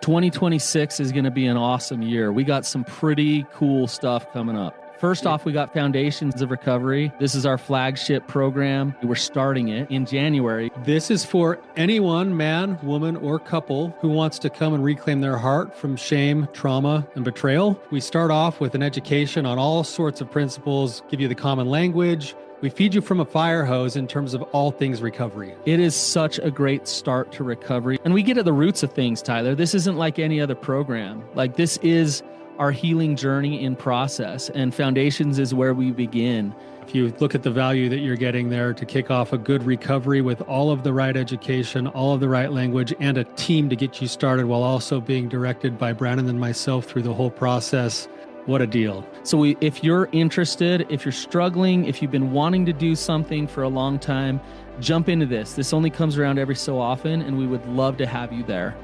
2026 is going to be an awesome year. We got some pretty cool stuff coming up. First off, we got Foundations of Recovery. This is our flagship program. We're starting it in January. This is for anyone, man, woman, or couple who wants to come and reclaim their heart from shame, trauma, and betrayal. We start off with an education on all sorts of principles, give you the common language. We feed you from a fire hose in terms of all things recovery. It is such a great start to recovery. And we get at the roots of things, Tyler. This isn't like any other program. Like, this is our healing journey in process, and Foundations is where we begin. If you look at the value that you're getting there to kick off a good recovery with all of the right education, all of the right language, and a team to get you started while also being directed by Brandon and myself through the whole process, what a deal. So if you're interested, if you're struggling, if you've been wanting to do something for a long time, jump into this. This only comes around every so often, and we would love to have you there.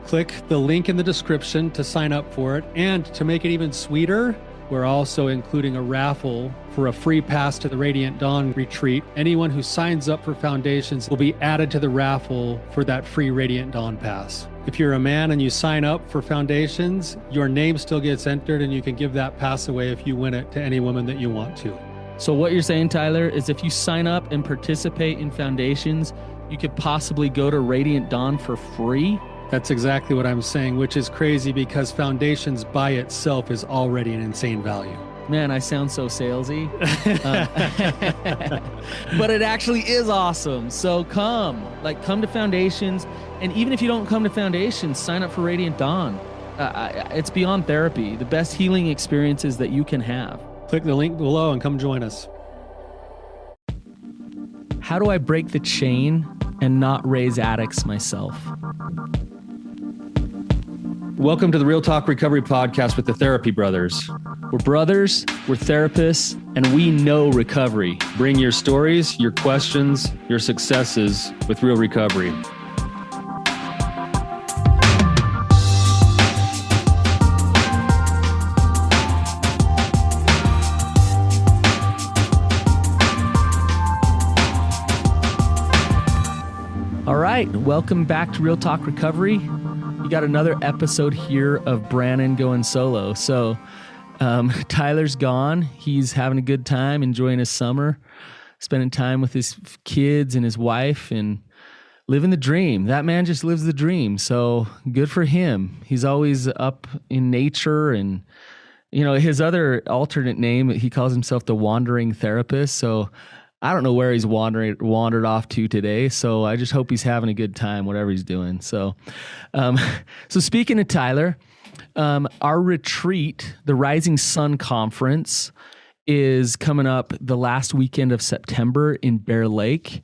Click the link in the description to sign up for it. And to make it even sweeter, we're also including a raffle for a free pass to the Radiant Dawn retreat. Anyone who signs up for Foundations will be added to the raffle for that free Radiant Dawn pass. If you're a man and you sign up for Foundations, your name still gets entered, and you can give that pass away if you win it to any woman that you want to. So what you're saying, Tyler, is if you sign up and participate in Foundations, you could possibly go to Radiant Dawn for free? That's exactly what I'm saying, which is crazy because Foundations by itself is already an insane value. Man, I sound so salesy. But it actually is awesome. So come to Foundations. And even if you don't come to Foundations, sign up for Radiant Dawn. It's beyond therapy, the best healing experiences that you can have. Click the link below and come join us. How do I break the chain and not raise addicts myself? Welcome to the Real Talk Recovery Podcast with the Therapy Brothers. We're brothers, we're therapists, and we know recovery. Bring your stories, your questions, your successes with real recovery. All right, welcome back to Real Talk Recovery. You got another episode here of Brandon going solo. So Tyler's gone. He's having a good time, enjoying his summer, spending time with his kids and his wife and living the dream. That man just lives the dream. So good for him. He's always up in nature, and his other alternate name, he calls himself the wandering therapist. So I don't know where he's wandered off to today. So I just hope he's having a good time, whatever he's doing. So, so speaking of Tyler, our retreat, the Rising Sun Conference, is coming up the last weekend of September in Bear Lake,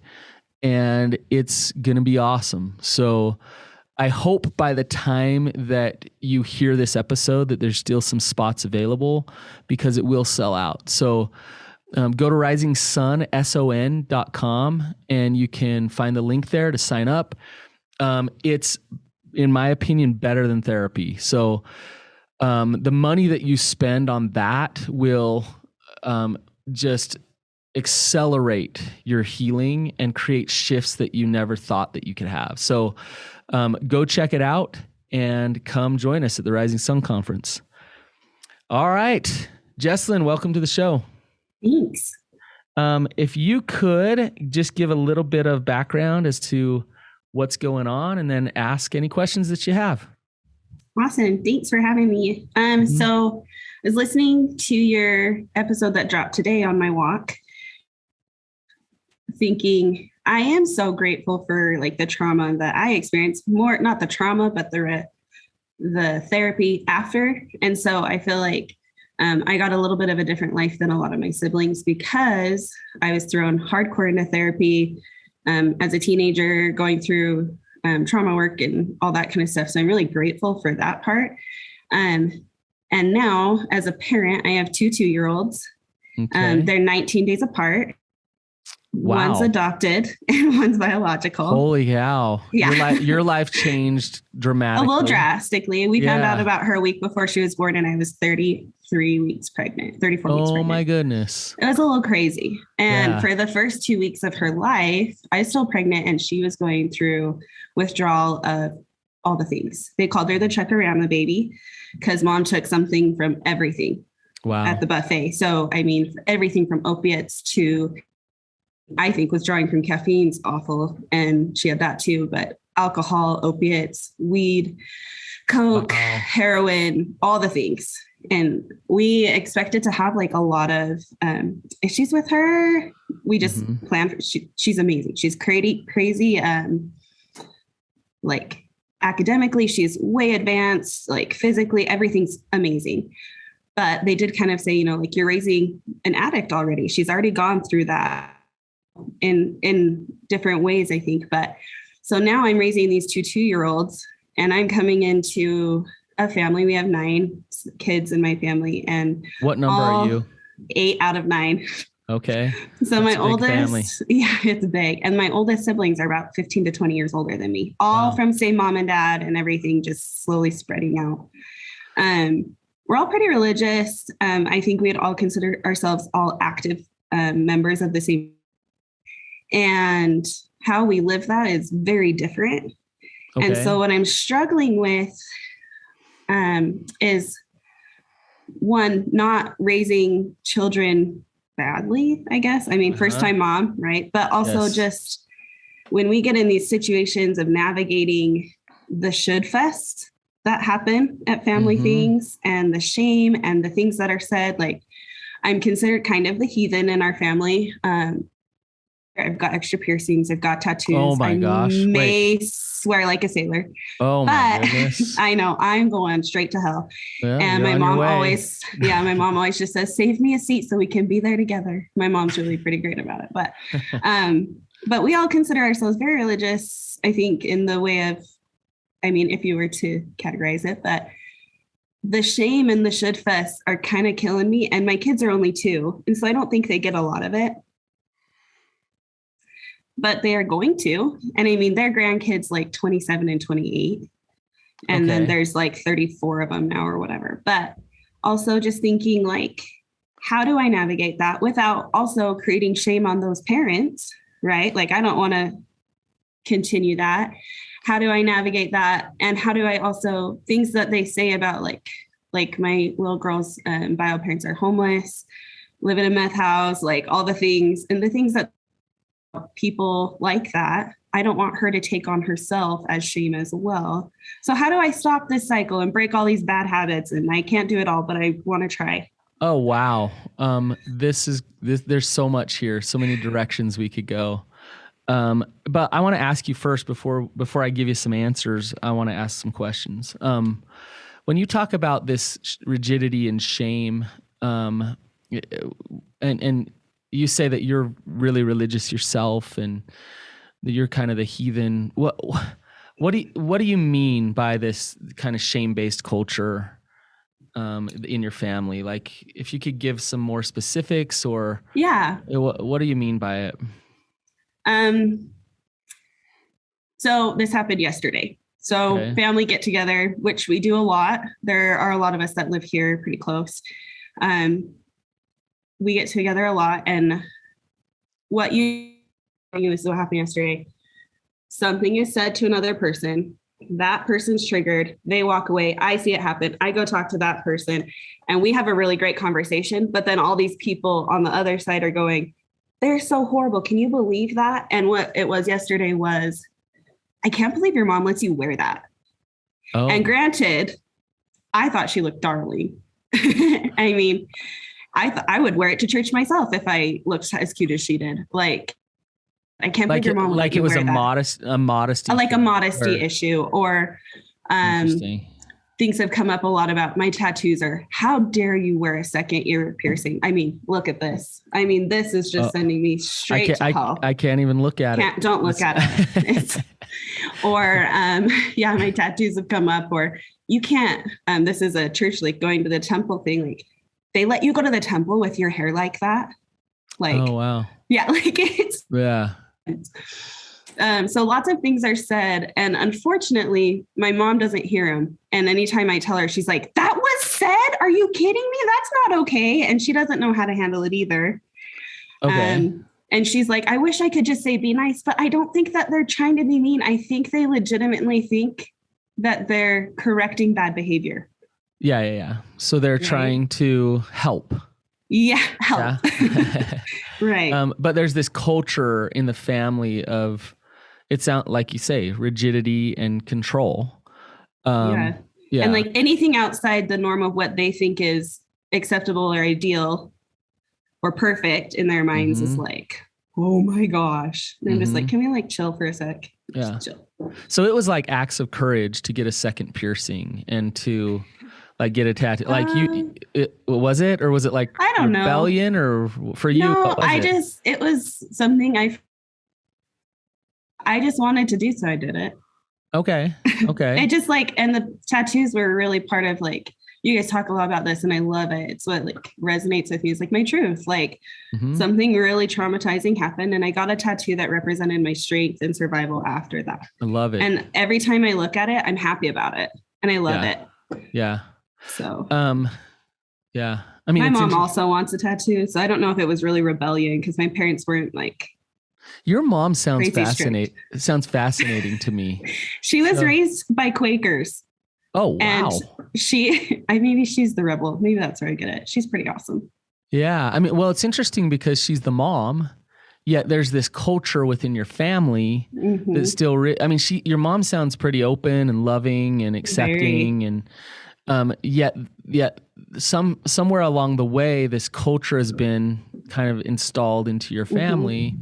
and it's going to be awesome. So I hope by the time that you hear this episode that there's still some spots available, because it will sell out. So go to risingsun.com and you can find the link there to sign up. It's, in my opinion, better than therapy. So the money that you spend on that will just accelerate your healing and create shifts that you never thought that you could have. So go check it out and come join us at the Rising Sun Conference. All right, Jesslyn, welcome to the show. Thanks. If you could just give a little bit of background as to what's going on, and then ask any questions that you have. Awesome. Thanks for having me. So I was listening to your episode that dropped today on my walk, thinking I am so grateful for the trauma that I experienced, more, not the trauma, but the therapy after. And so I feel like I got a little bit of a different life than a lot of my siblings, because I was thrown hardcore into therapy as a teenager, going through trauma work and all that kind of stuff. So I'm really grateful for that part. And now as a parent, I have two 2-year-olds. Okay. They're 19 days apart. Wow. One's adopted and one's biological. Holy cow. Yeah. Your life changed dramatically. A little drastically. We found out about her a week before she was born, and I was 34 weeks pregnant. Oh my goodness. It was a little crazy. And for the first 2 weeks of her life, I was still pregnant, and she was going through withdrawal of all the things. They called her the Chuckarama baby because mom took something from everything at the buffet. So, I mean, everything from opiates to, I think withdrawing from caffeine's awful. And she had that too, but alcohol, opiates, weed, coke, heroin, all the things. And we expected to have like a lot of issues with her. We just planned. She's amazing. She's crazy. Like academically, she's way advanced, like physically, everything's amazing. But they did kind of say, like you're raising an addict already. She's already gone through that in different ways, I think. But so now I'm raising these 2-2-year-olds and I'm coming into a family. We have 9 kids in my family. And what number are you? 8 out of 9. Okay. So my oldest, it's big. And my oldest siblings are about 15 to 20 years older than me, all from same mom and dad and everything, just slowly spreading out. We're all pretty religious. I think we'd all consider ourselves all active members of the same. And how we live that is very different. Okay. And so what I'm struggling with is one, not raising children badly, I guess. I mean, first time mom, right? But also just when we get in these situations of navigating the should fest that happen at family things and the shame and the things that are said, like I'm considered kind of the heathen in our family. I've got extra piercings. I've got tattoos. Oh my gosh. I may swear like a sailor. Oh my goodness. I know I'm going straight to hell. Well, and my mom always just says, save me a seat so we can be there together. My mom's really pretty great about it. But we all consider ourselves very religious, I think, in the way of, I mean, if you were to categorize it, but the shame and the should fest are kind of killing me. And my kids are only 2. And so I don't think they get a lot of it. But they are going to. And I mean, their grandkids like 27 and 28. And then there's like 34 of them now or whatever. But also just thinking like, how do I navigate that without also creating shame on those parents, right? Like, I don't want to continue that. How do I navigate that? And how do I also, things that they say about like my little girl's bio parents are homeless, live in a meth house, like all the things and the things that people like that, I don't want her to take on herself as shame as well. So how do I stop this cycle and break all these bad habits? And I can't do it all, but I want to try. Oh, wow. There's so much here, so many directions we could go. But I want to ask you first before I give you some answers, I want to ask some questions. When you talk about this rigidity and shame, and you say that you're really religious yourself and that you're kind of the heathen. What do you mean by this kind of shame-based culture in your family? Like, if you could give some more specifics, or what do you mean by it? So this happened yesterday. So family get together, which we do a lot. There are a lot of us that live here pretty close. We get together a lot, and what this is what happened yesterday. Something is said to another person. That person's triggered. They walk away. I see it happen. I go talk to that person, and we have a really great conversation. But then all these people on the other side are going, "They're so horrible. Can you believe that?" And what it was yesterday was, "I can't believe your mom lets you wear that." Oh. And granted, I thought she looked darling. I mean, I would wear it to church myself if I looked as cute as she did. Like, I can't believe your mom would like it was a modesty, like a modesty issue, or things have come up a lot about my tattoos, or how dare you wear a second ear piercing? I mean, look at this. I mean, this is just sending me straight to hell. I can't even look at it. Don't look at it. Or my tattoos have come up, or you can't. This is a church, like going to the temple thing, like. They let you go to the temple with your hair like that. Like, oh, wow. Yeah. Like it's, so lots of things are said, and unfortunately my mom doesn't hear them. And anytime I tell her, she's like, "That was said? Are you kidding me? That's not okay." And she doesn't know how to handle it either. Okay. And she's like, "I wish I could just say, be nice, but I don't think that they're trying to be mean. I think they legitimately think that they're correcting bad behavior. Yeah. So they're Right. trying to help. Yeah, help. Yeah. Right. But there's this culture in the family of, it sounds like you say, rigidity and control. Yeah. Yeah. And like anything outside the norm of what they think is acceptable or ideal or perfect in their minds is like, oh my gosh. And I'm just like, can we like chill for a sec? Yeah. Just chill. So it was like acts of courage to get a second piercing and to like get a tattoo. Like was it, or was it like I don't know. rebellion, or for you? No, it was something I just wanted to do. So I did it. Okay. It just like, and the tattoos were really part of like, you guys talk a lot about this and I love it. It's what like resonates with me. It's like my truth, like something really traumatizing happened. And I got a tattoo that represented my strength and survival after that. I love it. And every time I look at it, I'm happy about it. And I love it. Yeah. So, yeah. I mean, my mom also wants a tattoo. So I don't know if it was really rebellion because my parents weren't like. Your mom sounds fascinating. It sounds fascinating to me. She was raised by Quakers. Oh, wow. And maybe she's the rebel. Maybe that's where I get it. She's pretty awesome. Yeah. I mean, well, it's interesting because she's the mom, yet there's this culture within your family that's still, your mom sounds pretty open and loving and accepting. Very. And yet somewhere along the way, this culture has been kind of installed into your family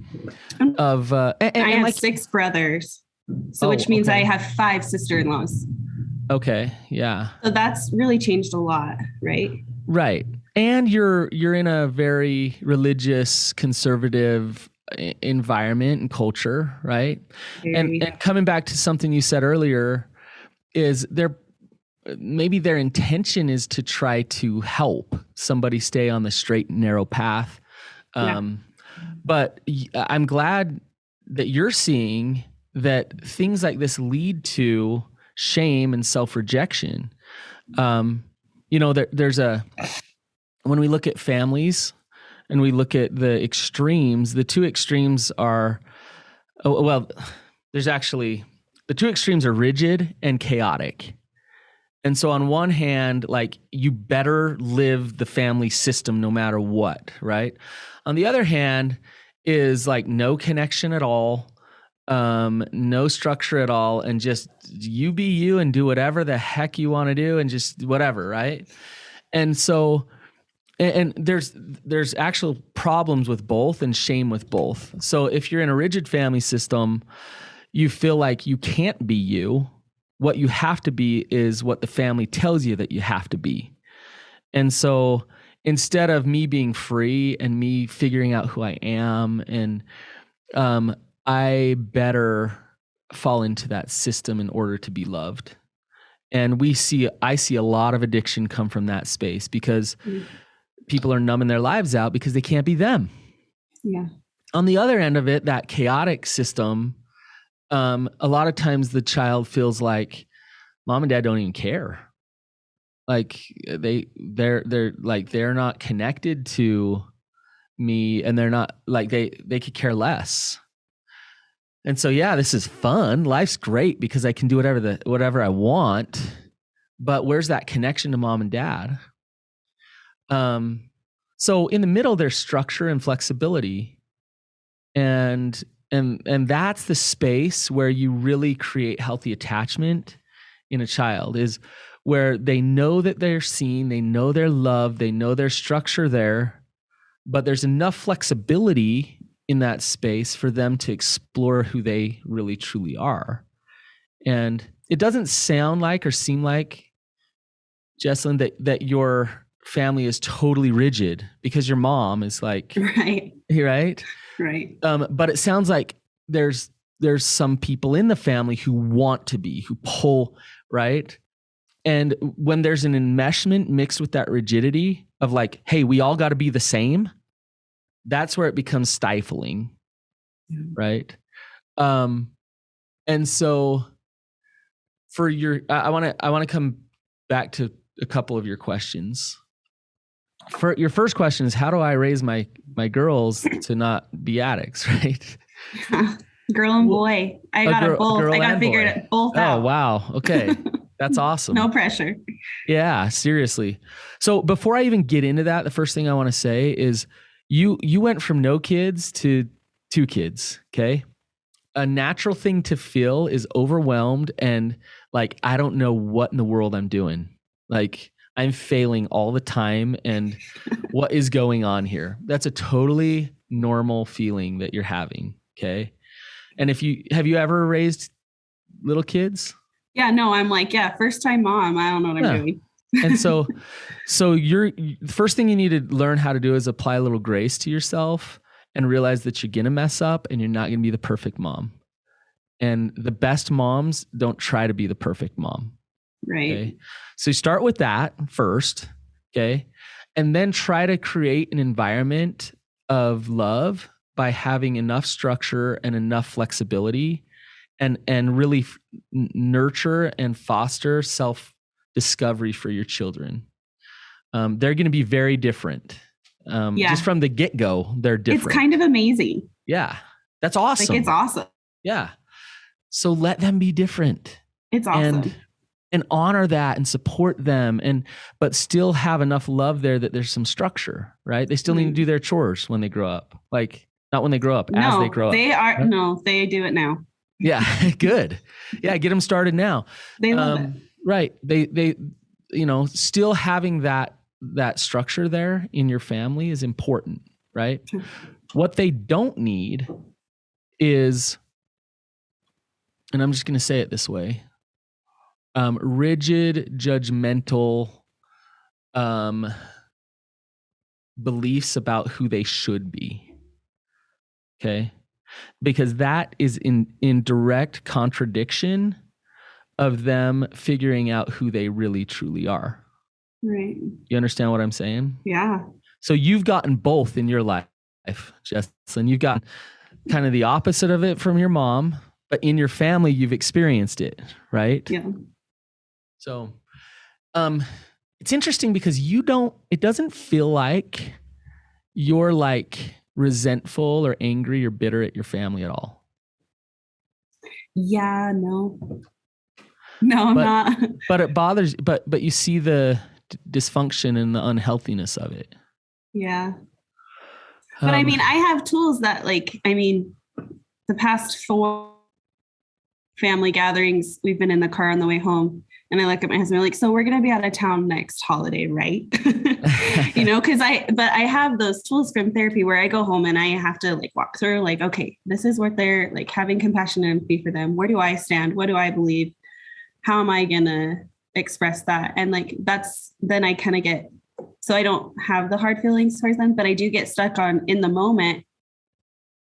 of, I have like 6 brothers. So which means I have 5 sister-in-laws. Okay. Yeah. So that's really changed a lot, right? Right. And you're in a very religious, conservative environment and culture, right? And coming back to something you said earlier, is maybe their intention is to try to help somebody stay on the straight and narrow path. But I'm glad that you're seeing that things like this lead to shame and self-rejection. There's when we look at families and we look at the extremes, the two extremes are, the two extremes are rigid and chaotic. And so on one hand, like you better live the family system no matter what, right? On the other hand is like no connection at all, no structure at all, and just you be you and do whatever the heck you want to do and just whatever, right? And so, and there's actual problems with both and shame with both. So if you're in a rigid family system, you feel like you can't be you. What you have to be is what the family tells you that you have to be. And so instead of me being free and me figuring out who I am, and I better fall into that system in order to be loved. And I see a lot of addiction come from that space because people are numbing their lives out because they can't be them. Yeah. On the other end of it, that chaotic system, a lot of times the child feels like mom and dad don't even care. Like they're not connected to me, and they're not like they could care less. And so, yeah, this is fun. Life's great because I can do whatever I want. But where's that connection to mom and dad? So in the middle, there's structure and flexibility, and that's the space where you really create healthy attachment in a child, is where they know that they're seen, they know they're loved, they know there's structure there, but there's enough flexibility in that space for them to explore who they really truly are. And it doesn't sound like or seem like, Jesslyn, that your family is totally rigid, because your mom is like, right. But it sounds like there's some people in the family who want to be, who pull, right? And when there's an enmeshment mixed with that rigidity of like, hey, we all got to be the same, that's where it becomes stifling, right? And so for I want to come back to a couple of your questions. For your first question is, how do I raise my girls to not be addicts, right? Girl and boy. I got it both. I got figured it both out. Oh, wow. Okay. That's awesome. No pressure. Yeah, seriously. So before I even get into that, the first thing I want to say is you went from no kids to 2 kids, okay? A natural thing to feel is overwhelmed and like, I don't know what in the world I'm doing. Like, I'm failing all the time and what is going on here? That's a totally normal feeling that you're having, okay? And have you ever raised little kids? Yeah, no, I'm like, first time mom. I don't know what I'm doing. And so the first thing you need to learn how to do is apply a little grace to yourself and realize that you're going to mess up and you're not going to be the perfect mom. And the best moms don't try to be the perfect mom. Right. Okay? So you start with that first, okay? And then try to create an environment of love by having enough structure and enough flexibility and really nurture and foster self-discovery for your children. They're going to be very different. Just from the get-go, they're different. It's kind of amazing. Yeah. That's awesome. Like, it's awesome. Yeah. So let them be different. It's awesome. And honor that and support them but still have enough love there that there's some structure, right? They still need to do their chores when they grow up. Like, not when they grow up, as they grow up. They do it now. Yeah, good. Yeah, get them started now. They love it. Right. They still having that structure there in your family is important, right? What they don't need is, and I'm just going to say it this way, rigid, judgmental beliefs about who they should be. Okay? Because that is in direct contradiction of them figuring out who they really truly are. Right. You understand what I'm saying? Yeah. So you've gotten both in your life, Jesslyn. You've got kind of the opposite of it from your mom, but in your family, you've experienced it, right? Yeah. So it's interesting because it doesn't feel like you're like resentful or angry or bitter at your family at all. Yeah, no, I'm not. But it bothers, but you see the dysfunction and the unhealthiness of it. Yeah. But I mean, I have tools that the past 4 family gatherings, we've been in the car on the way home. And I look at my husband, I'm like, so we're going to be out of town next holiday, right? Because I have those tools from therapy where I go home and I have to like walk through like, okay, this is what they're like, having compassion and empathy for them. Where do I stand? What do I believe? How am I going to express that? And like, then I kind of get, so I don't have the hard feelings towards them, but I do get stuck on in the moment.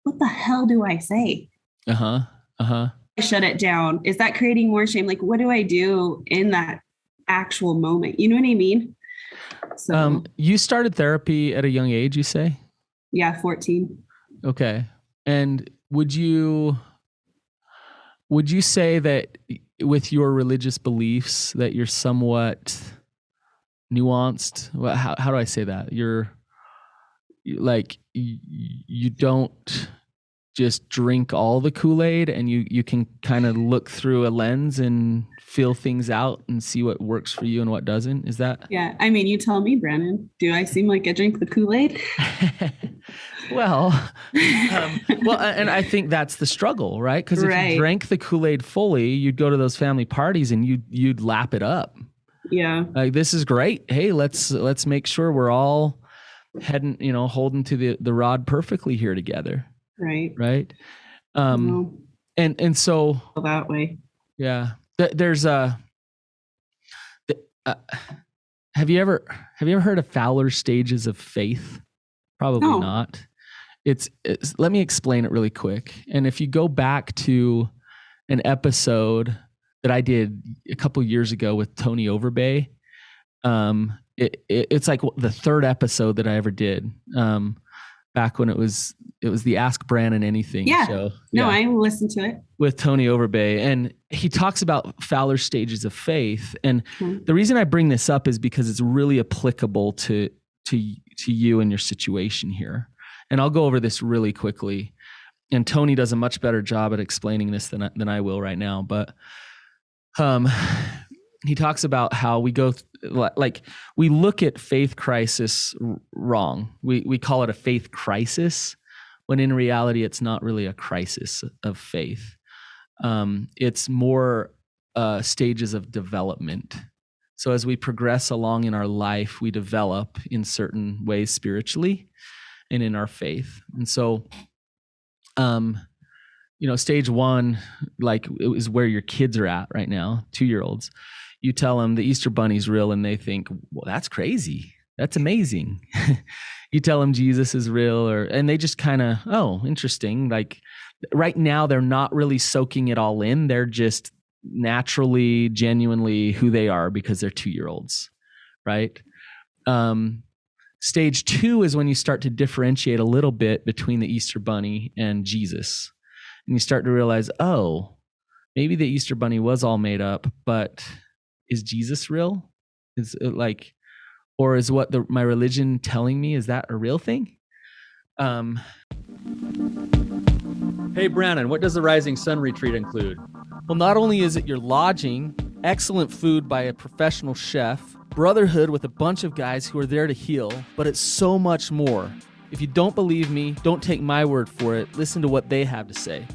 What the hell do I say? I shut it down. Is that creating more shame? Like, what do I do in that actual moment? You know what I mean? So you started therapy at a young age, you say? Yeah, 14. Okay. And would you say that with your religious beliefs that you're somewhat nuanced? Well, how do I say that? You're like, you don't just drink all the Kool-Aid and you can kind of look through a lens and feel things out and see what works for you and what doesn't. Is that? Yeah. I mean, you tell me, Brandon, do I seem like I drink the Kool-Aid? Well, and I think that's the struggle, right? Because if you drank the Kool-Aid fully, you'd go to those family parties and you'd lap it up. Yeah. Like, this is great. Hey, let's make sure we're all heading, holding to the rod perfectly here together. Right. And so that way. Yeah. There's have you ever heard of Fowler's stages of faith? Probably not. It's let me explain it really quick. And if you go back to an episode that I did a couple years ago with Tony Overbay, it's like the 3rd episode that I ever did. Back when it was the Ask Brandon Anything show. No, I listened to it. With Tony Overbay. And he talks about Fowler's stages of faith. And the reason I bring this up is because it's really applicable to you and your situation here. And I'll go over this really quickly. and Tony does a much better job at explaining this than I will right now. But he talks about how we go we look at faith crisis wrong. We call it a faith crisis, when in reality it's not really a crisis of faith. It's more stages of development. So as we progress along in our life, we develop in certain ways spiritually and in our faith. And so, stage one, like, it is where your kids are at right now, 2-year-olds. You tell them the Easter Bunny's real and they think, well, that's crazy. That's amazing. You tell them Jesus is real, and they just kind of, oh, interesting. Like, right now, they're not really soaking it all in. They're just naturally, genuinely who they are because they're 2-year-olds, right? Stage 2 is when you start to differentiate a little bit between the Easter Bunny and Jesus. And you start to realize, oh, maybe the Easter Bunny was all made up, but is Jesus real? Is it like, or is what my religion telling me, is that a real thing? Hey, Brandon, what does the Rising Sun Retreat include? Well, not only is it your lodging, excellent food by a professional chef, brotherhood with a bunch of guys who are there to heal, but it's so much more. If you don't believe me, don't take my word for it. Listen to what they have to say.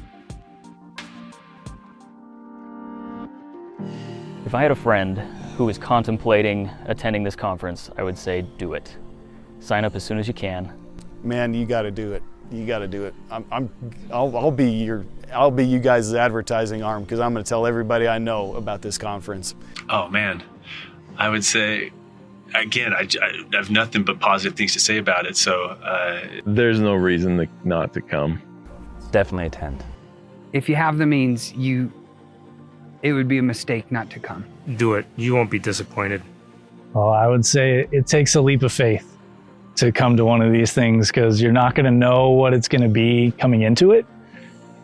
If I had a friend who was contemplating attending this conference, I would say do it. Sign up as soon as you can. Man, you got to do it. You got to do it. I'll be you guys' advertising arm, because I'm going to tell everybody I know about this conference. Oh man, I would say, again, I have nothing but positive things to say about it. So There's no reason not to come. Definitely attend. If you have the means, it would be a mistake not to come. Do it. You won't be disappointed. Well, I would say it takes a leap of faith to come to one of these things, because you're not going to know what it's going to be coming into it,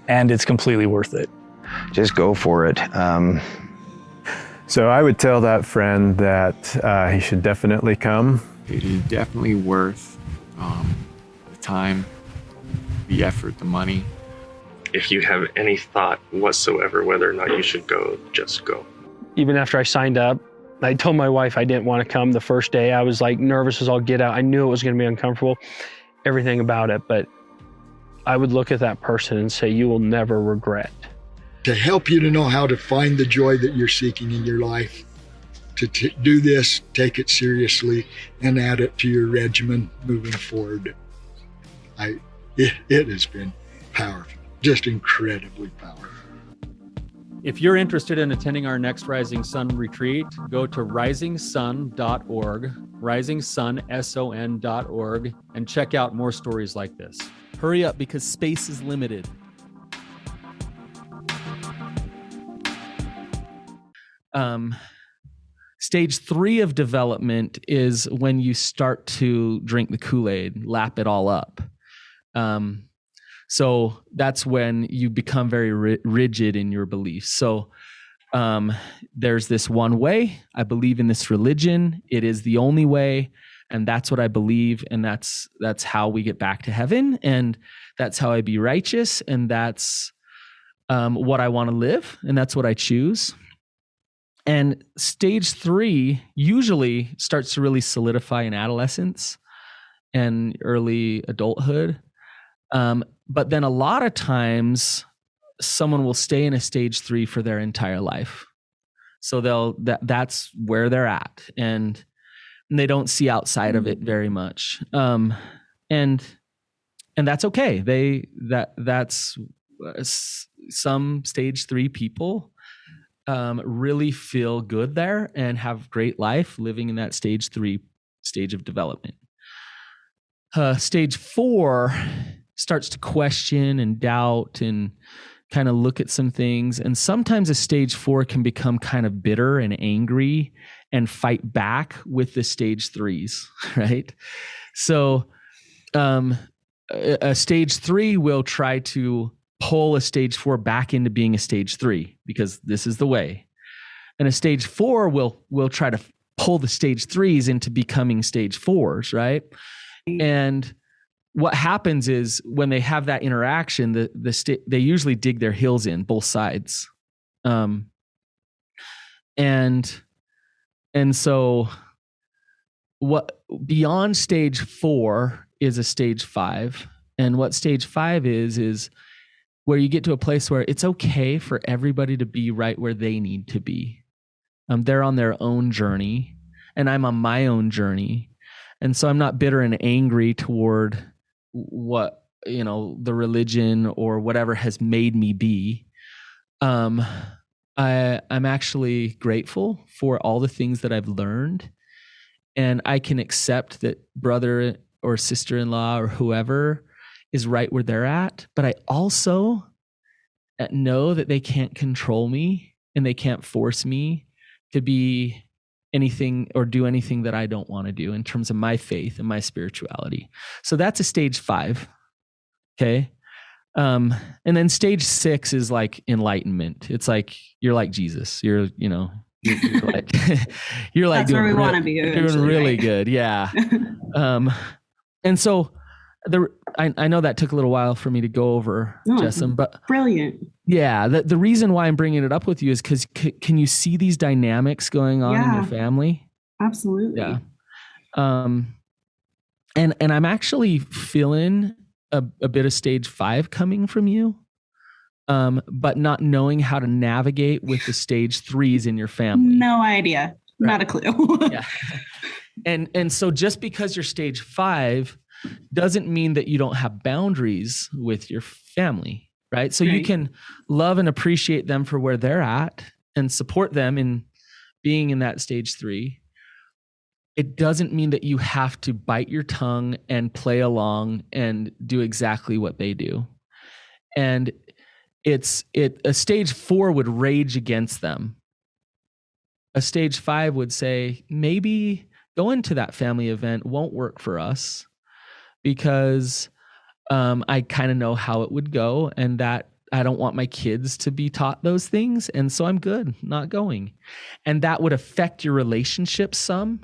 and it's completely worth it. Just go for it. So I would tell that friend that he should definitely come. It is definitely worth the time, the effort, the money. If you have any thought whatsoever whether or not you should go, just go. Even after I signed up, I told my wife I didn't want to come the first day. I was like nervous as all get out. I knew it was going to be uncomfortable, everything about it. But I would look at that person and say, you will never regret. To help you to know how to find the joy that you're seeking in your life, to do this, take it seriously, and add it to your regimen moving forward. It has been powerful, just incredibly powerful. If you're interested in attending our next Rising Sun retreat, go to risingsun.org, risingsun.org, and check out more stories like this. Hurry up, because space is limited. Stage 3 of development is when you start to drink the Kool-Aid, lap it all up. So that's when you become very rigid in your beliefs. So there's this one way. I believe in this religion. It is the only way, and that's what I believe, and that's how we get back to heaven, and that's how I be righteous, and that's what I want to live, and that's what I choose. And stage 3 usually starts to really solidify in adolescence and early adulthood. But then a lot of times someone will stay in a stage 3 for their entire life. So that's where they're at, and they don't see outside of it very much. And that's okay. That's some stage 3 people really feel good there and have great life living in that stage 3 stage of development. Stage 4 starts to question and doubt and kind of look at some things. And sometimes a stage 4 can become kind of bitter and angry and fight back with the stage 3s, right? So a stage 3 will try to pull a stage 4 back into being a stage 3 because this is the way. And a stage 4 will try to pull the stage 3s into becoming stage 4s, right? And what happens is when they have that interaction, they usually dig their heels in both sides. And so what beyond stage 4 is a stage 5. And what stage 5 is where you get to a place where it's okay for everybody to be right where they need to be. They're on their own journey and I'm on my own journey. And so I'm not bitter and angry toward what, the religion or whatever has made me be. I'm actually grateful for all the things that I've learned, and I can accept that brother or sister-in-law or whoever is right where they're at. But I also know that they can't control me and they can't force me to be anything or do anything that I don't want to do in terms of my faith and my spirituality. So that's a stage 5. Okay. And then stage 6 is like enlightenment. It's like, you're like Jesus. You're like, you're like, that's where we want to be. Doing really good. Yeah. And so I know that took a little while for me to go over, Jesslyn, but brilliant. Yeah. The reason why I'm bringing it up with you is because can you see these dynamics going on in your family? Absolutely. Yeah. And I'm actually feeling a bit of stage 5 coming from you, but not knowing how to navigate with the stage 3s in your family. No idea. Right. Not a clue. Yeah. And so just because you're stage 5 doesn't mean that you don't have boundaries with your family, right? So you can love and appreciate them for where they're at and support them in being in that stage 3. It doesn't mean that you have to bite your tongue and play along and do exactly what they do. And a stage 4 would rage against them. A stage 5 would say, maybe going to that family event won't work for us because I kind of know how it would go, and that I don't want my kids to be taught those things. And so I'm good not going. And that would affect your relationship some,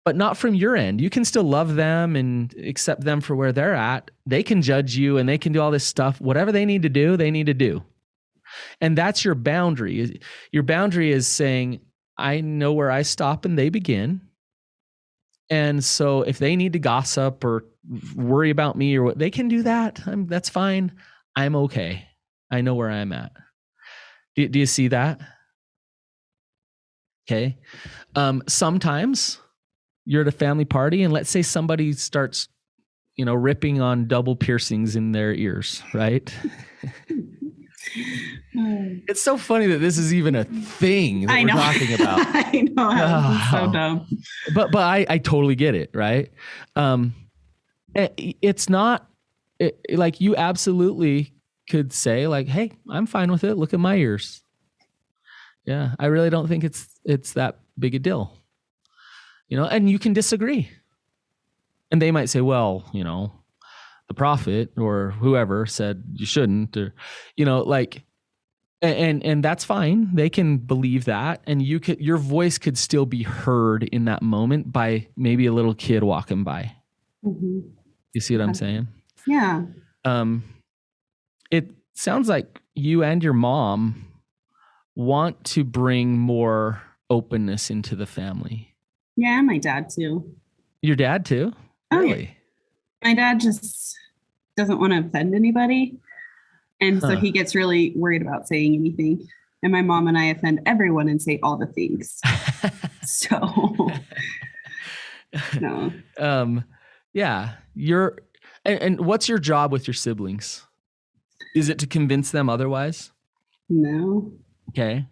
but not from your end. You can still love them and accept them for where they're at. They can judge you and they can do all this stuff. Whatever they need to do, they need to do. And that's your boundary. Your boundary is saying, I know where I stop and they begin. And so if they need to gossip or worry about me or what, they can do that. That's fine. I'm okay. I know where I'm at. Do you see that? Okay. Sometimes you're at a family party and let's say somebody starts, ripping on double piercings in their ears, right? It's so funny that this is even a thing that we're talking about. I know. It's so dumb. But I totally get it, right? It's not like you absolutely could say like, hey, I'm fine with it. Look at my ears. Yeah, I really don't think it's that big a deal. And you can disagree. And they might say, well, the prophet or whoever said you shouldn't, or, and that's fine. They can believe that. And your voice could still be heard in that moment by maybe a little kid walking by. Mm-hmm. You see what I'm saying? Yeah. It sounds like you and your mom want to bring more openness into the family. Yeah, and my dad too. Your dad too? Oh, really? Yeah. My dad just doesn't want to offend anybody. And so he gets really worried about saying anything. And my mom and I offend everyone and say all the things. So, no. Yeah. And what's your job with your siblings? Is it to convince them otherwise? No. Okay.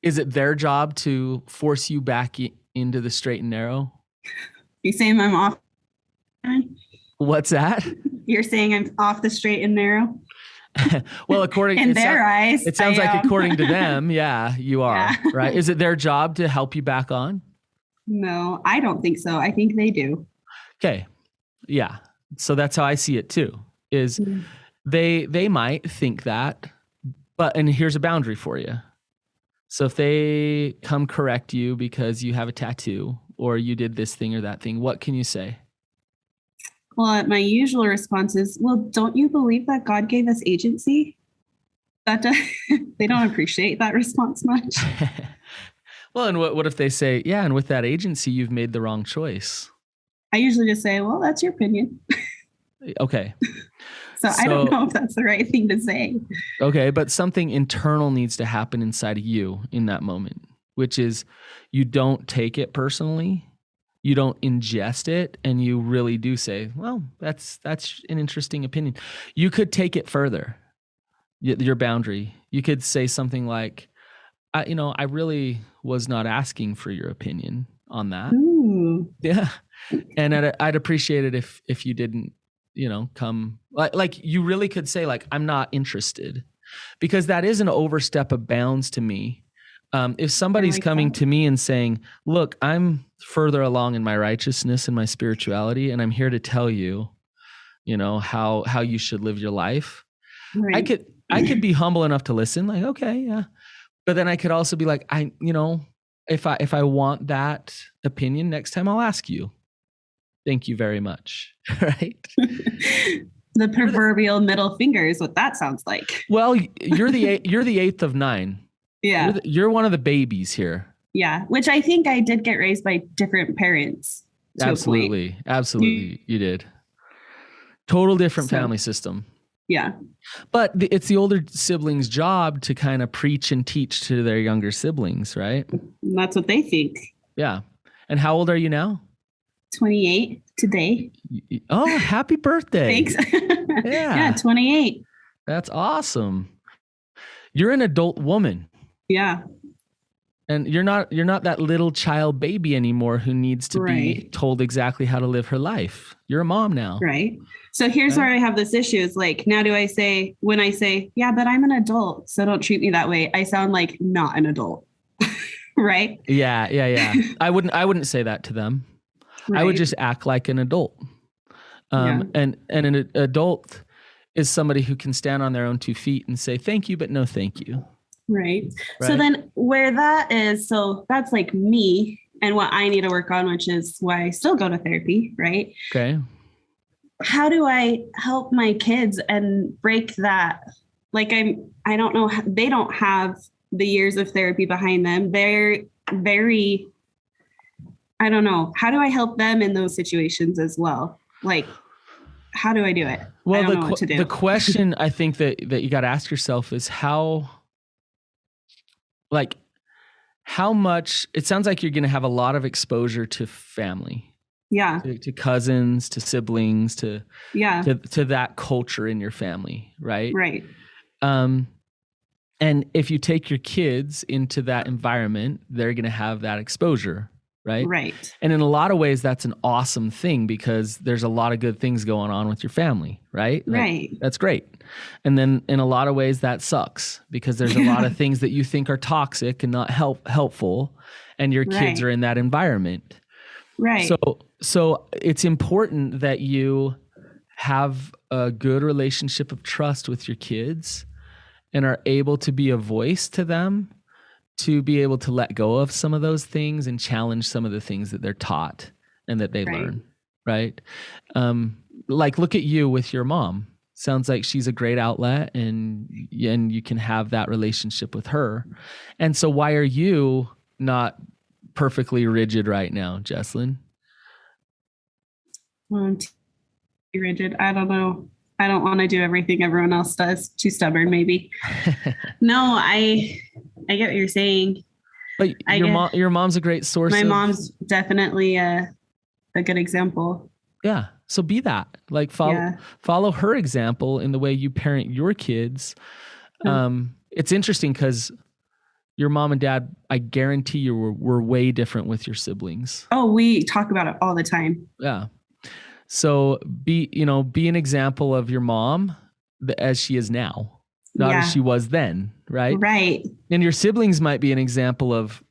Is it their job to force you back into the straight and narrow? You saying I'm off? What's that? You're saying I'm off the straight and narrow? Well, according in their eyes, it sounds like according to them, yeah, you are, yeah. Right? Is it their job to help you back on? No, I don't think so. I think they do. Okay. Yeah. So that's how I see it too, is they might think that, and here's a boundary for you. So if they come correct you because you have a tattoo or you did this thing or that thing, what can you say? Well, my usual response is, well, don't you believe that God gave us agency? They don't appreciate that response much. Well, and what if they say, yeah, and with that agency, you've made the wrong choice? I usually just say, well, that's your opinion. Okay. So I don't know if that's the right thing to say. Okay, but something internal needs to happen inside of you in that moment, which is you don't take it personally, you don't ingest it, and you really do say, well, that's an interesting opinion. You could take it further, your boundary. You could say something like, I really was not asking for your opinion on that. Ooh. Yeah. And I'd appreciate it if you didn't, come like you really could say like, I'm not interested, because that is an overstep of bounds to me. If somebody's coming to me and saying, look, I'm further along in my righteousness and my spirituality, and I'm here to tell you, how you should live your life. Right. I could be humble enough to listen, like, okay, yeah. But then I could also be like, if I want that opinion next time, I'll ask you. Thank you very much. Right? The proverbial middle finger is what that sounds like. Well, you're the eighth of nine. Yeah. You're one of the babies here. Yeah. Which I think I did get raised by different parents. Absolutely. Absolutely. You did. Total different family system. Yeah. But it's the older siblings' job to kind of preach and teach to their younger siblings, right? And that's what they think. Yeah. And how old are you now? 28 today. Oh, happy birthday. Thanks. Yeah. 28. That's awesome. You're an adult woman. Yeah. And you're not that little child baby anymore who needs to be told exactly how to live her life. You're a mom now. Right. So here's where I have this issue is like, now when I say, yeah, but I'm an adult, so don't treat me that way, I sound like not an adult. Right? Yeah. I wouldn't say that to them. Right. I would just act like an adult. And an adult is somebody who can stand on their own 2 feet and say, thank you, but no thank you. Right. So then where that is, so that's like me and what I need to work on, which is why I still go to therapy. Right. Okay. How do I help my kids and break that? Like, I don't know. They don't have the years of therapy behind them. They're very, I don't know. How do I help them in those situations as well? Like, how do I do it? Well, I don't know what to do. The question I think that you got to ask yourself is how much, it sounds like you're going to have a lot of exposure to family. Yeah. To cousins, to siblings, to that culture in your family. Right. Right. And if you take your kids into that environment, they're going to have that exposure. Right. Right. And in a lot of ways, that's an awesome thing because there's a lot of good things going on with your family. Right. Right. That's great. And then in a lot of ways that sucks because there's a lot of things that you think are toxic and not helpful. And your kids are in that environment. Right. So it's important that you have a good relationship of trust with your kids and are able to be a voice to them, to be able to let go of some of those things and challenge some of the things that they're taught and that they learn. Right. Like look at you with your mom. Sounds like she's a great outlet and you can have that relationship with her. And so why are you not perfectly rigid right now, Jesslyn? Too rigid. I don't know. I don't want to do everything everyone else does. Too stubborn, maybe. No, I get what you're saying. But your mom's a great source. My mom's definitely a good example. Yeah. So be that. Like follow her example in the way you parent your kids. It's interesting because your mom and dad, I guarantee you were way different with your siblings. Oh, we talk about it all the time. Yeah. So be an example of your mom as she is now, not as she was then, right? Right. And your siblings might be an example of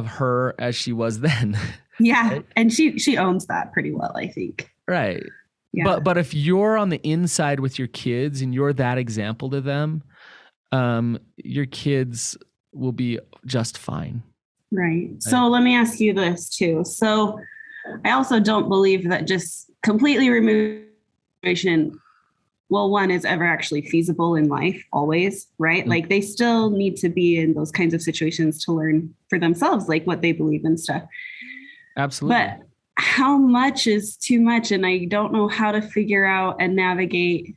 her as she was then. Yeah. Right? And she owns that pretty well, I think. Right. Yeah. But if you're on the inside with your kids and you're that example to them, your kids will be just fine. Right. So let me ask you this too. So I also don't believe that just completely remove situation, well, one is ever actually feasible in life, always, right? Mm-hmm. Like they still need to be in those kinds of situations to learn for themselves, like what they believe and stuff. Absolutely. But how much is too much? And I don't know how to figure out and navigate.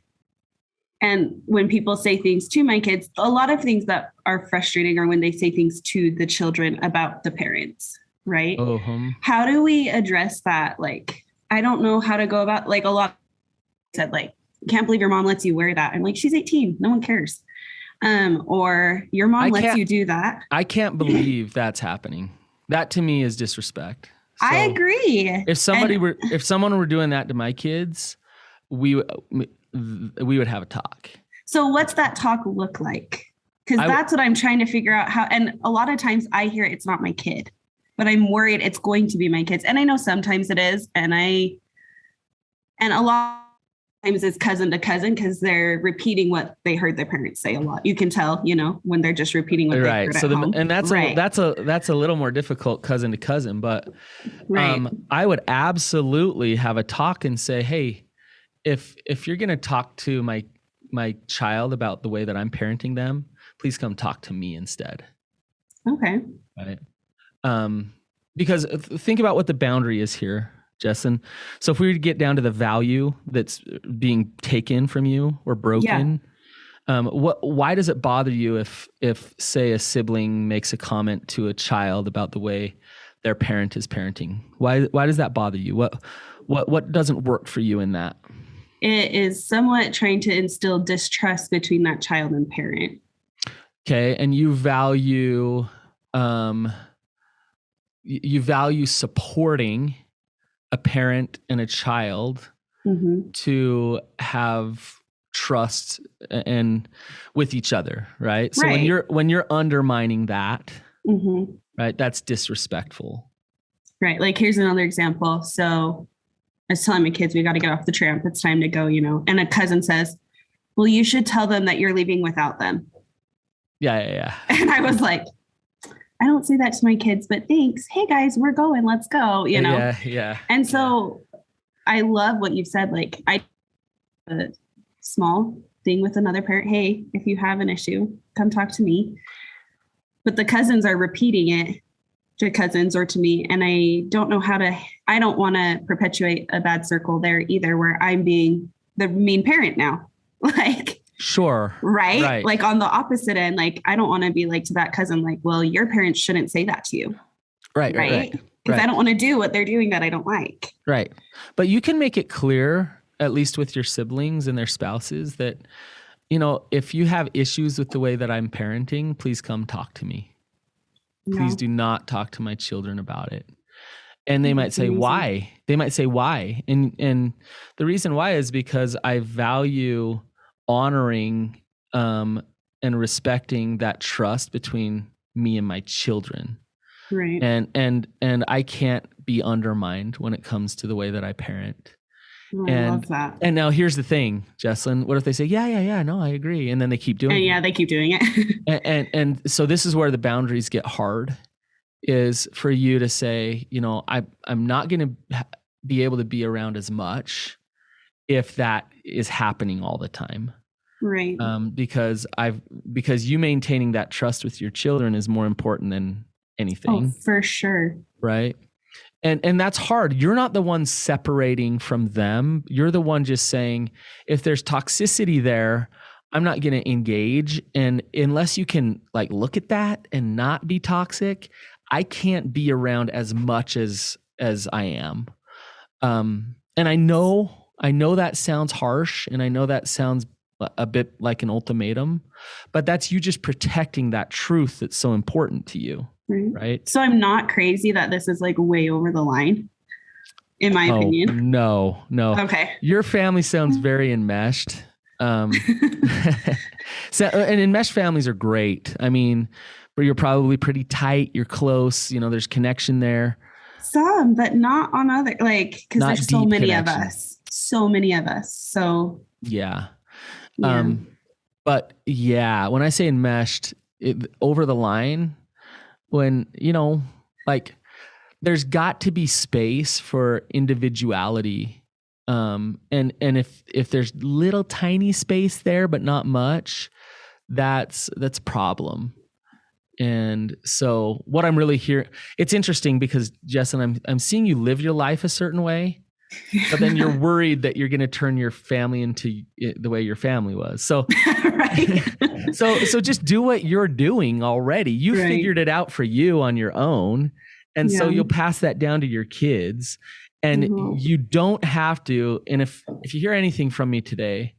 And when people say things to my kids, a lot of things that are frustrating are when they say things to the children about the parents, right? How do we address that? Like, I don't know how to go about, like, a lot said, like, can't believe your mom lets you wear that. I'm like, she's 18. No one cares. Or your mom lets you do that. I can't believe that's happening. That to me is disrespect. So I agree. If someone were doing that to my kids, we would have a talk. So what's that talk look like? Because that's what I'm trying to figure out how. And a lot of times I hear it's not my kid, but I'm worried it's going to be my kids. And I know sometimes it is. And a lot of times it's cousin to cousin because they're repeating what they heard their parents say a lot. You can tell, when they're just repeating what they heard at home. And that's a little more difficult cousin to cousin. But I would absolutely have a talk and say, hey, if you're going to talk to my child about the way that I'm parenting them, please come talk to me instead. Okay. Right. Because think about what the boundary is here, Jesslyn. So if we were to get down to the value that's being taken from you or broken, why does it bother you if say a sibling makes a comment to a child about the way their parent is parenting? Why does that bother you? What doesn't work for you in that? It is somewhat trying to instill distrust between that child and parent. Okay, and you value supporting a parent and a child to have trust and with each other, right? So when you're undermining that, right, that's disrespectful. Right. Like here's another example. So I was telling my kids, we got to get off the tramp. It's time to go, and a cousin says, well, you should tell them that you're leaving without them. Yeah. And I was like, I don't say that to my kids, but thanks. Hey guys, we're going, let's go, Yeah. And so I love what you've said. Like a small thing with another parent. Hey, if you have an issue, come talk to me. But the cousins are repeating it to cousins or to me. And I don't know I don't want to perpetuate a bad circle there either, where I'm being the mean parent now. Like, sure. Right. Like on the opposite end, like, I don't want to be like to that cousin, like, well, your parents shouldn't say that to you. Right. Because I don't want to do what they're doing that I don't like. Right. But you can make it clear, at least with your siblings and their spouses, that, if you have issues with the way that I'm parenting, please come talk to me. Please do not talk to my children about it. And they might say, why? They might say, why? And the reason why is because I value honoring and respecting that trust between me and my children. Right. And I can't be undermined when it comes to the way that I parent. Oh, I love that. And now here's the thing, Jesslyn. What if they say, yeah, no, I agree. And then they keep doing it. Yeah, they keep doing it. and so this is where the boundaries get hard, is for you to say, I'm not going to be able to be around as much if that is happening all the time. Right. Because you maintaining that trust with your children is more important than anything. Oh, for sure. Right. And that's hard. You're not the one separating from them. You're the one just saying, if there's toxicity there, I'm not going to engage. And unless you can look at that and not be toxic, I can't be around as much as I am. And I know that sounds harsh, and I know that sounds a bit like an ultimatum, but that's you just protecting that truth that's so important to you. Right. So I'm not crazy that this is way over the line, in my opinion. No. Okay. Your family sounds very enmeshed. And enmeshed families are great. I mean, but you're probably pretty tight. You're close. There's connection there. Some, but not on other, because there's so many of us. So many of us. So yeah. But yeah, when I say enmeshed, over the line, when, there's got to be space for individuality And if there's little tiny space there, but not much, that's a problem. And so what I'm really hearing, it's interesting because Jesslyn, I'm seeing you live your life a certain way, but then you're worried that you're going to turn your family into the way your family was. So, so just do what you're doing already. You figured it out for you on your own. And so you'll pass that down to your kids, and you don't have to. And if you hear anything from me today,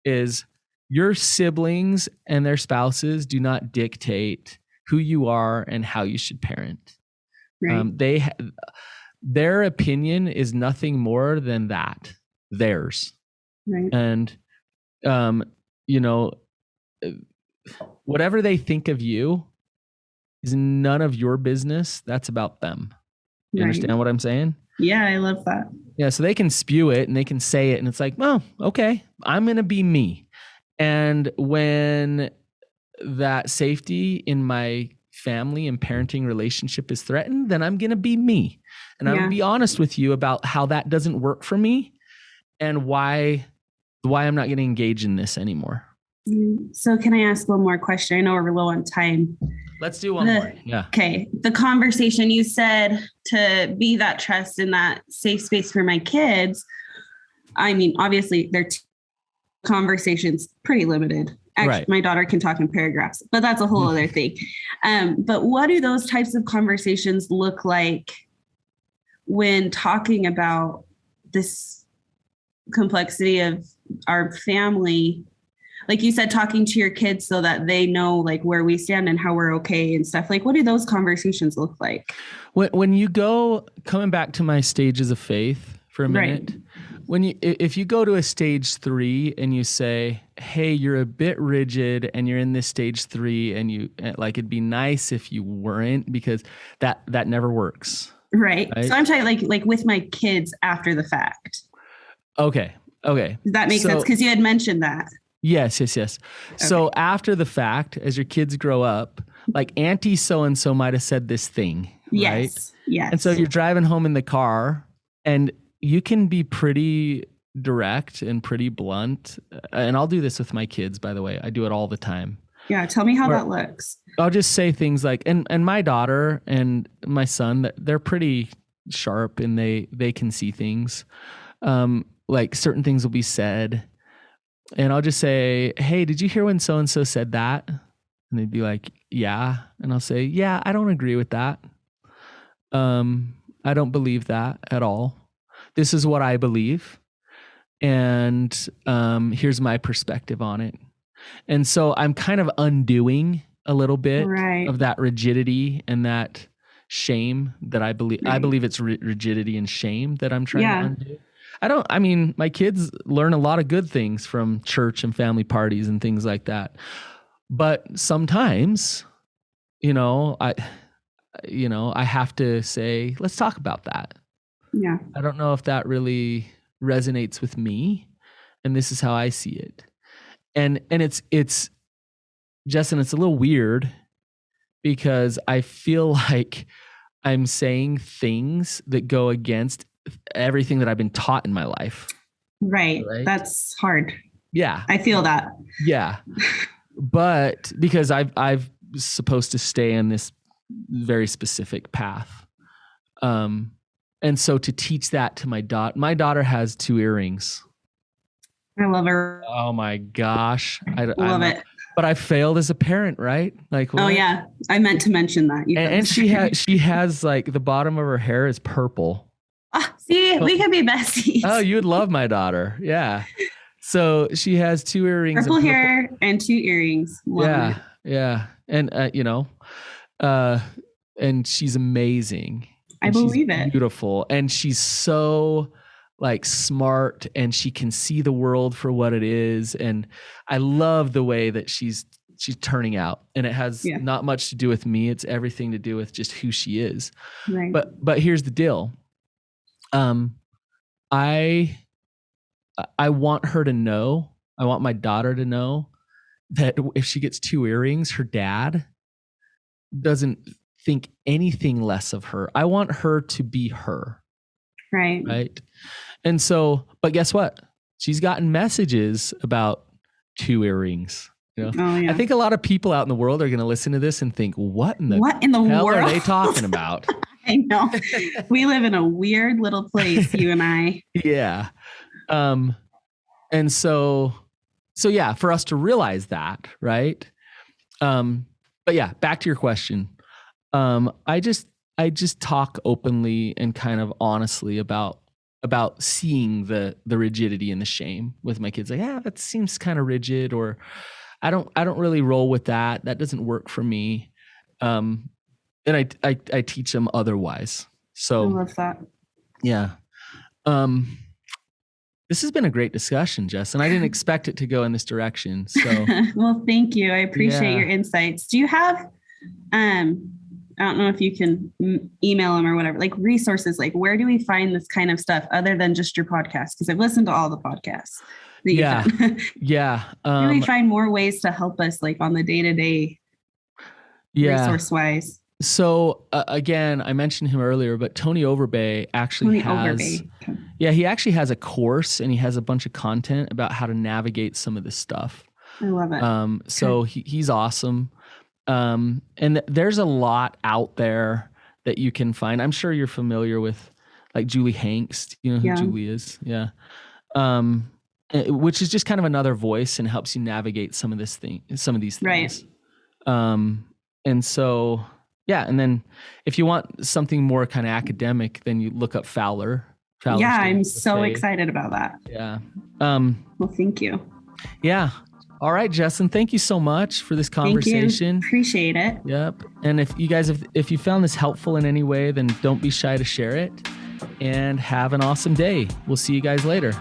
is your siblings and their spouses do not dictate who you are and how you should parent. Right. Their opinion is nothing more than that, theirs. Right. And, whatever they think of you is none of your business. That's about them. You understand what I'm saying? Yeah, I love that. Yeah, so they can spew it and they can say it, and it's like, well, okay, I'm going to be me. And when that safety in my family and parenting relationship is threatened, then I'm going to be me. And I'm going to be honest with you about how that doesn't work for me and why I'm not going to engage in this anymore. So can I ask one more question? I know we're low on time. Let's do one more. Yeah. Okay. The conversation you said to be that trust in that safe space for my kids. I mean, obviously their conversations pretty limited. Actually, my daughter can talk in paragraphs, but that's a whole other thing. But what do those types of conversations look like when talking about this complexity of our family? Like you said, talking to your kids so that they know like where we stand and how we're okay and stuff. Like, what do those conversations look like? When you go, coming back to my stages of faith for a minute, if you go to a stage 3 and you say, hey, you're a bit rigid and you're in this stage 3 and you like, it'd be nice if you weren't, because that never works. Right. So I'm talking like with my kids after the fact. Okay. Does that make sense? Because you had mentioned that. Yes. Okay. So after the fact, as your kids grow up, like Auntie so-and-so might've said this thing, right? Yes. And so you're driving home in the car and you can be pretty direct and pretty blunt. And I'll do this with my kids, by the way. I do it all the time. Yeah. Tell me how that looks. I'll just say things like, and my daughter and my son, they're pretty sharp and they can see things. Like certain things will be said. And I'll just say, hey, did you hear when so-and-so said that? And they'd be like, yeah. And I'll say, yeah, I don't agree with that. I don't believe that at all. This is what I believe. And here's my perspective on it. And so I'm kind of undoing a little bit of that rigidity and that shame that I believe. I believe it's rigidity and shame that I'm trying to undo. My kids learn a lot of good things from church and family parties and things like that. But sometimes, I have to say, let's talk about that. Yeah. I don't know if that really resonates with me, and this is how I see it. And it's Jesslyn, it's a little weird because I feel like I'm saying things that go against everything that I've been taught in my life. Right. That's hard. Yeah. I feel that. Yeah. But because I've supposed to stay in this very specific path. And so to teach that to my daughter has 2 earrings. I love her. Oh my gosh. I love it. But I failed as a parent, right? Like, oh yeah. I meant to mention that. And she has like the bottom of her hair is purple. See, we could be besties. Oh, you would love my daughter. Yeah. So she has 2 earrings. Purple hair and 2 earrings. Love it. Yeah. And, and she's amazing. I believe it. Beautiful. And she's so like smart and she can see the world for what it is. And I love the way that she's turning out, and it has not much to do with me. It's everything to do with just who she is. Right. But here's the deal. I want her to know, I want my daughter to know that if she gets 2 earrings, her dad doesn't think anything less of her. I want her to be her. Right. And so, but guess what? She's gotten messages about 2 earrings. You know? Oh, yeah. I think a lot of people out in the world are going to listen to this and think, what in the hell world are they talking about? I know. We live in a weird little place, you and I. Yeah. And so yeah, for us to realize that, right? But yeah, back to your question. I just talk openly and kind of honestly about seeing the rigidity and the shame with my kids. Like, yeah, that seems kind of rigid, or I don't really roll with that. That doesn't work for me. And I teach them otherwise. So I love that. Yeah. This has been a great discussion, Jess, and I didn't expect it to go in this direction. So well, thank you. I appreciate your insights. Do you have, I don't know if you can email them or whatever, like resources, like where do we find this kind of stuff other than just your podcast? Because I've listened to all the podcasts that you've done. Yeah. Do we find more ways to help us like on the day-to-day resource wise? So again, I mentioned him earlier, but Tony Overbay actually he actually has a course, and he has a bunch of content about how to navigate some of this stuff. I love it. So he's awesome. And there's a lot out there that you can find. I'm sure you're familiar with like Julie Hanks. Do you know who Julie is? Yeah. Which is just kind of another voice and helps you navigate some of these things. Right. And so, yeah. And then if you want something more kind of academic, then you look up Fowler. Yeah. I'm so excited about that. Yeah. Well, thank you. Yeah. All right, Jesslyn, thank you so much for this conversation. Thank you. Appreciate it. Yep. And if you guys, if you found this helpful in any way, then don't be shy to share it, and have an awesome day. We'll see you guys later.